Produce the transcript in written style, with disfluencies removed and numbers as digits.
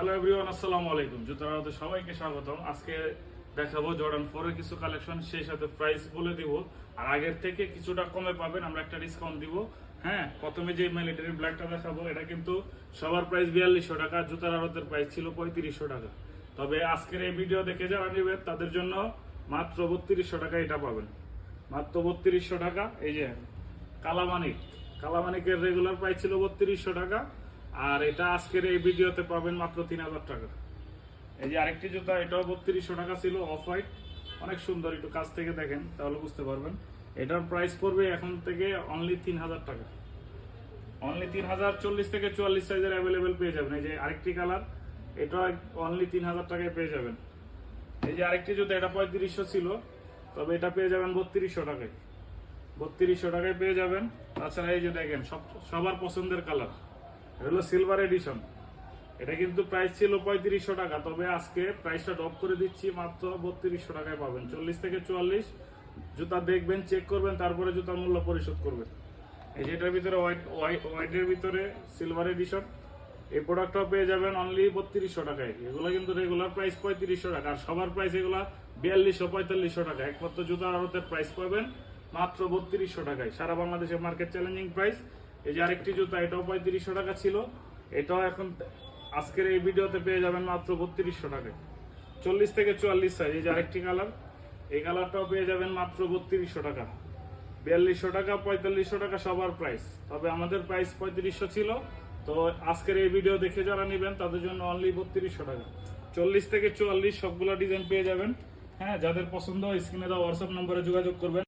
Hello everyone, আসসালামু আলাইকুম। জুতার আড়তে সবাইকে স্বাগতম। আজকে দেখাবো জর্ডান 4 এর কিছু কালেকশন, সেই সাথে প্রাইস বলে দিব। আর আগের থেকে কিছুটা কমে পাবেন, আমরা একটা ডিসকাউন্ট দিব। হ্যাঁ, প্রথমে যে মিলিটারি ব্ল্যাকটা দেখাবো, এটা কিন্তু সবার প্রাইস 4200 টাকা, জুতার আড়তের প্রাইস ছিল 3500 টাকা। তবে আজকের এই ভিডিও দেখে যারা নেবেন তাদের জন্য মাত্র 3200 টাকা এটা পাবেন, মাত্র 3200 টাকা। এই যে কালামানিকের রেগুলার প্রাইস ছিল 3200 টাকা, আর এটা আজকের এই ভিডিওতে পাবেন মাত্র 3000 টাকা। এই যে আরেকটি জুতা, এটাও 3200 টাকা ছিল, অফ হোয়াইট, অনেক সুন্দর। একটু কাছ থেকে দেখেন তাহলে বুঝতে পারবেন। এটার প্রাইস পড়বে এখন থেকে অনলি 3000 টাকা, অনলি 3000। 40 থেকে 44 সাইজের অ্যাভেলেবেল পেয়ে যাবেন। এই যে আরেকটি কালার, এটা অনলি 3000 টাকায় পেয়ে যাবেন। এই যে আরেকটি জুতা, এটা 3500 ছিল, তবে এটা পেয়ে যাবেন 3200 টাকায়, 3200 টাকায় পেয়ে যাবেন। তাছাড়া এই যে দেখেন সবার পছন্দের কালার, এটা হলো সিলভার এডিশন। এটা কিন্তু প্রাইস ছিল 3500 টাকা, তবে আজকে প্রাইসটা ড্রপ করে দিচ্ছি, মাত্র 3200 টাকায় পাবেন। 40 থেকে 44 জুতা দেখবেন, চেক করবেন, তারপরে জুতার মূল্য পরিশোধ করবেন। এই যে এটার ভিতরে হোয়াইটের ভিতরে সিলভার এডিশন, এই প্রোডাক্টটাও পেয়ে যাবেন অনলি 3200 টাকায়। এগুলো কিন্তু রেগুলার প্রাইস 3500 টাকা, আর সবার প্রাইস এগুলো 4200-4500 টাকা। একমাত্র জুতার আড়তের প্রাইস পাবেন মাত্র 3200 টাকায়, সারা বাংলাদেশের মার্কেট চ্যালেঞ্জিং প্রাইস। এই যে আরেকটি জুতা, এটাও 3500 টাকা ছিল, এটাও এখন আজকের এই ভিডিওতে পেয়ে যাবেন মাত্র 3200 টাকায়। 40 থেকে 44 সাইজ। এই যে আরেকটি কালার, এই কালারটাও পেয়ে যাবেন মাত্র 3200 টাকা, 4200 টাকা, 4500 টাকা সবার প্রাইস। তবে আমাদের প্রাইস 3500 ছিল, তো আজকের এই ভিডিও দেখে যারা নেবেন তাদের জন্য অনলি 3200 টাকা। 40 থেকে 44 সবগুলো ডিজাইন পেয়ে যাবেন। হ্যাঁ, যাদের পছন্দ স্ক্রিনে দেওয়া হোয়াটসঅ্যাপ নম্বরে যোগাযোগ করবেন।